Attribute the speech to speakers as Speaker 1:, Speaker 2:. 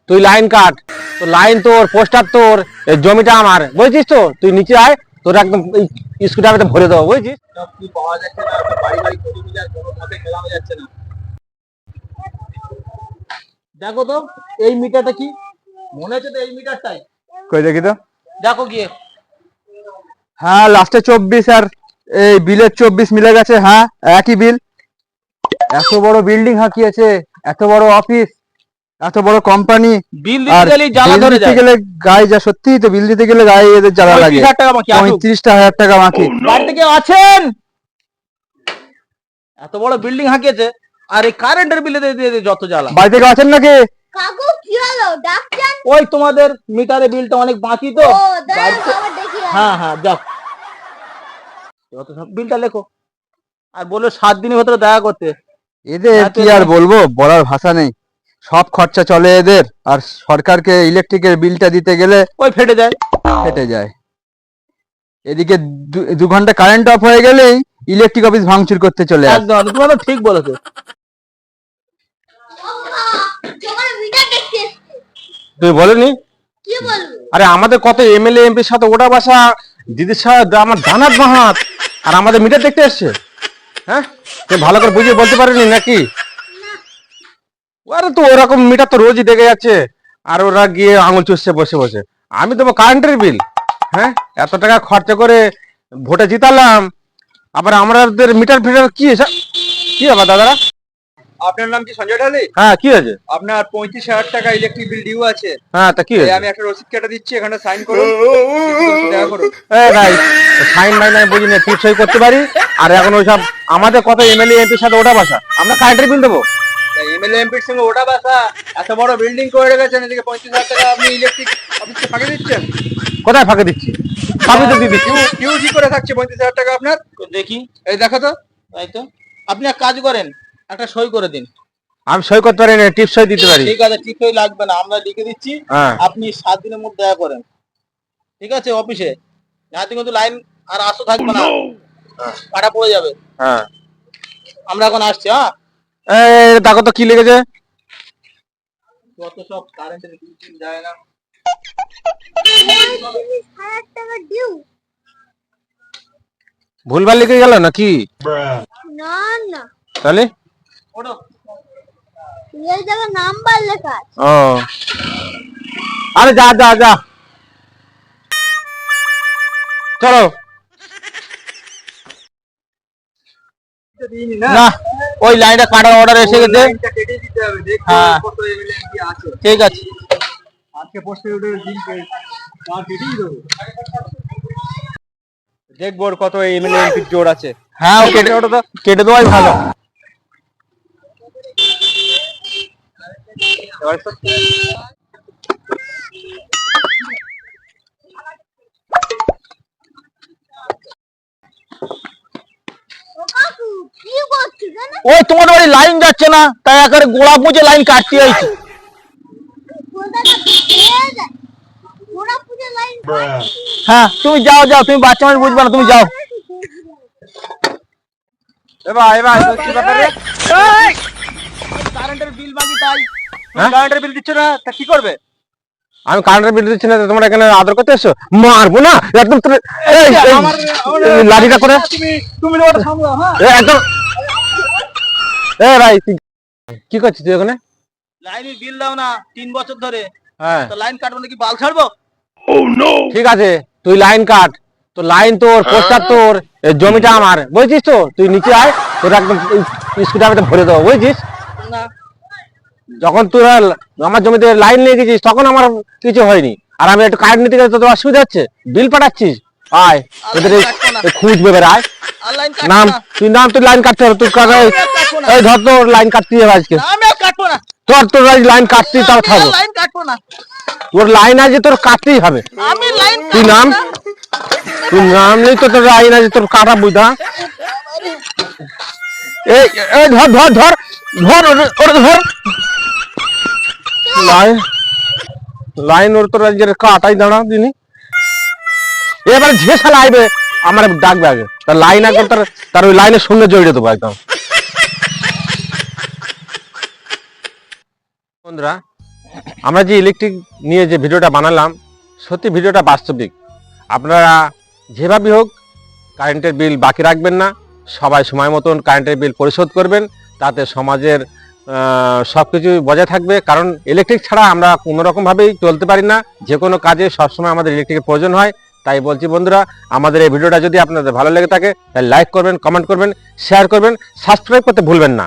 Speaker 1: তুই line cut, তো line তোর, পোস্টার তোর, এই জমিটা আমার, বুঝছিস তো? তুই নিচে আয়, তোর একদম স্কুটারে ভরে দেবো, বুঝছিস?
Speaker 2: কি পাওয়া যাচ্ছে না, বাড়ি বাড়ি খোঁজ মিলে আর কোনো মতে মেলানো যাচ্ছে না। দেখো তো এই মিটারটা কি, মনে হচ্ছে তো এই মিটারটাই।
Speaker 3: কই দেখি তো।
Speaker 2: দেখো গিয়ে।
Speaker 3: হ্যাঁ, লাস্টে 24 আর এই বিলের 24 মিলে গেছে। হ্যাঁ, একই বিল। এত বড় বিল্ডিং হাঁকিয়েছে, এত বড় অফিস, এত বড় কোম্পানি।
Speaker 2: বিল দিতে গেলেই জ্বালা ধরে যায়।
Speaker 3: গেলে গায়ে যা, সত্যি তো বিল দিতে গেলে গায়ে এদের জ্বালা লাগে।
Speaker 2: 35,000 টাকা বাকি।
Speaker 3: 35,000 টাকা বাকি।
Speaker 2: বাড়িতে কেউ আছেন? এত বড় বিল্ডিং হাঁকিয়েছে আর এই কারেন্টের বিলে দিয়ে যত জ্বালা।
Speaker 3: বাড়িতে কেউ আছেন নাকি?
Speaker 4: কাকু কি হলো ডাকছেন?
Speaker 2: ওই তোমাদের মিটারে বিলটা অনেক বাকি তো।
Speaker 4: ও দাঁড়াও খবর দেখি।
Speaker 2: হ্যাঁ হ্যাঁ যাও, যত সব বিলটা লেখো আর বলো 7 দিনের ভেতরে দেখা করতে।
Speaker 3: এদের কি আর বলবো, বলার ভাষা নেই। সব খরচা চলে এদের, আর সরকারকে ইলেকট্রিকের বিলটা দিতে গেলে
Speaker 2: ওই ফেটে যায়।
Speaker 3: ফেটে যায়। এদিকে 2 ঘন্টা কারেন্ট অফ হয়ে গেলেই ইলেকট্রিক অফিস ভাঙচুর করতে চলে আসে।
Speaker 2: একদম তোমরা তো ঠিক বলেছো।
Speaker 4: তোমার মিটার দেখতে এসেছে।
Speaker 1: তুই বলিনি?
Speaker 4: কি বলবো?
Speaker 1: আরে আমাদের কত এমএলএ এমপির সাথে ওটা বাসা, দিদির সাথে আমার দানাত বাহাত, আর আমাদের মিটার দেখতে এসছে। হ্যাঁ, তুই ভালো করে বুঝিয়ে বলতে পারিনি নাকি? আরে তো ওরকম মিটার তো রোজই দেখে যাচ্ছে, আর ওরা গিয়ে আঙুল চুষছে বসে বসে। আমি দেবো কারেন্টের বিল? হ্যাঁ, এত টাকা খরচা করে ভোটে জিতালাম, আবার আমাদের মিটার ফিটার কি কি হবে দাদারা?
Speaker 3: আপনার নাম কি সঞ্জয় ঢালি?
Speaker 1: হ্যাঁ, কি হয়েছে?
Speaker 3: আপনার 35,000 টাকা ইলেকট্রিক বিল ডিউ আছে।
Speaker 1: হ্যাঁ, তা কি হয়েছে?
Speaker 3: আমি একটা রসিদ কেটে দিচ্ছি, এখানে সাইন করুন, দেখা করুন।
Speaker 1: ভাই, সাইন বাই নাই বুঝি না, টিপ সই করতে পারি। আর এখন ওইসব আমাদের কত এমএলএ এমপির সাথে ওটা বাসা, আমরা কারেন্টের বিল দেবো?
Speaker 3: এমএলএ এমপির সঙ্গে ওটা বাসা, এত বড় বিল্ডিং করে রেখেছেন, এদিকে 35,000 টাকা আপনি ইলেকট্রিক অফিসকে ফাঁকি দিচ্ছেন।
Speaker 1: কোথায় ফাঁকে দিচ্ছি? সবই তো দিয়ে দিচ্ছি।
Speaker 3: কিউজি করে থাকছে 35,000 টাকা আপনার।
Speaker 2: দেখি,
Speaker 3: এই দেখো তো।
Speaker 2: তাই তো। আপনি এক কাজ করেন, একটা সই করে দিন।
Speaker 1: আমি সই করতে পারি না, টিপ সই দিতে পারি।
Speaker 2: ঠিক আছে, ঠিক সই লাগবে না, আমরা লিখে দিচ্ছি।
Speaker 1: হ্যাঁ।
Speaker 2: আপনি 7 দিনের মধ্যে দেখা করেন, ঠিক আছে? অফিসে যাতে কিন্তু লাইন আর আসো থাকবে না, কাটা পড়ে যাবে।
Speaker 1: হ্যাঁ,
Speaker 2: আমরা এখন আসছি। হ্যাঁ,
Speaker 1: এই দেখো তো কি লেগেছে।
Speaker 2: কত সব কারেন্টের বিল যায় না।
Speaker 4: 35,000 টাকা ডিউ।
Speaker 1: ভুলভাল লিখে গেল নাকি?
Speaker 4: না না,
Speaker 1: তাহলে
Speaker 2: ওঠো।
Speaker 4: এই জায়গায় নাম্বার লেখা আছে।
Speaker 1: ও, আরে যা যা যা, চলো। না, ওই লাইনটা কাটার অর্ডার এসে গেছে।
Speaker 3: কেটে দিতে হবে, দেখো
Speaker 1: হ্যাঁ।
Speaker 3: কত এমএলএ এমপি আছে।
Speaker 2: ঠিক আছে,
Speaker 3: আজকে পোস্টে উঠে লিংক আর কেটেই দেবো। দেখবো ওর কত এমএলএ এমপির জোর আছে।
Speaker 1: হ্যাঁ, ও কেটে, ওটা তো কেটে দেওয়াই ভালো।
Speaker 3: এবার তো
Speaker 4: ও কাকু কি করছিস জানো?
Speaker 2: ওই তোমাদের বাড়ি লাইন যাচ্ছে না, তাই একেবারে গোড়া বুঝে লাইন কাটতে হয়েছে।
Speaker 4: কোথাটা খেয়ে যায়। ওরা পুজো লাইন
Speaker 2: হ্যাঁ, তুমি যাও যাও, তুমি বাচ্চা মানুষ বুঝবে না, তুমি যাও।
Speaker 3: এবার কি ব্যাপার রে?
Speaker 2: কারেন্টের বিল বাকি, তাই
Speaker 1: হ্যাঁ?
Speaker 3: কারেন্টের বিল দিচ্ছ না, তা কি করবে?
Speaker 1: আমি কারেন্টের বিল দিচ্ছি না, তোমরা এখানে আদর করতে এসছো? মারবো না একদম তোর। এই, এই, লাঠিটা করে
Speaker 2: তুমি ওটা সামলাও। হ্যাঁ,
Speaker 1: একদম। এ ভাই, তুই কি করছিস তুই ওখানে?
Speaker 2: লাইনের বিল দাও না 3 বছর ধরে,
Speaker 1: হ্যাঁ,
Speaker 2: তো লাইন কাটবো নাকি বাল ছাড়বো?
Speaker 1: ঠিক আছে, তুই লাইন কাট, তো লাইন তোর, পোস্টার তোর, এই জমিটা আমার, বুঝছিস তো? তুই নিচে আয়, তোর একদম স্কুটারে ভরে দেবো, বুঝছিস?
Speaker 2: না,
Speaker 1: যখন তুই আমার জমিতে লাইন নিয়ে গেছিস তখন আমার কিছু হয়নি, আর আমি একটু কারেন্ট নিতে গেলে তোর অসুবিধা হচ্ছে, বিল পাঠাচ্ছিস। আয়, তোদের খুঁজবে বের আয়।
Speaker 2: আর লাইন
Speaker 1: নাম,
Speaker 2: কাটবো না।
Speaker 1: তুই নাম কাটতে হবে, তুই এই ধর তোর লাইন কাটতে হবে আজকে।
Speaker 2: আমি আর কাটবো না।
Speaker 1: তোর লাইন কাটতেই তাও
Speaker 2: আমি
Speaker 1: থাকবো।
Speaker 2: আর লাইন কাটবো না।
Speaker 1: তোর লাইন আছে, তোর কাটতেই হবে।
Speaker 2: আমি লাইন
Speaker 1: তুই
Speaker 2: কাটবো
Speaker 1: নাম,
Speaker 2: না।
Speaker 1: তুই নাম নেই তো, তোর লাইন আছে, তোর কাটা বুঝা। এই এই ধর ধর ধর ধর, ওরে ধর। লাইন লাইন ওর তোর কাটাই দাঁড়া দিনি। এবারে যে শালা আইবে আমার ডাকবে আগে, তার লাইন একদম তার ওই লাইনের সঙ্গে জড়িয়ে দেবো একদম। বন্ধুরা, আমরা যে ইলেকট্রিক নিয়ে যে ভিডিওটা বানালাম, সত্যি ভিডিওটা বাস্তবিক। আপনারা যেভাবেই হোক কারেন্টের বিল বাকি রাখবেন না, সবাই সময় মতন কারেন্টের বিল পরিশোধ করবেন, তাতে সমাজের সব কিছু বজায় থাকবে। কারণ ইলেকট্রিক ছাড়া আমরা কোনো রকমভাবেই চলতে পারি না, যে কোনো কাজে সবসময় আমাদের ইলেকট্রিকের প্রয়োজন হয়। তাই বলছি বন্ধুরা, আমাদের এই ভিডিওটা যদি আপনাদের ভালো লেগে থাকে তাহলে লাইক করবেন, কমেন্ট করবেন, শেয়ার করবেন, সাবস্ক্রাইব করতে ভুলবেন না।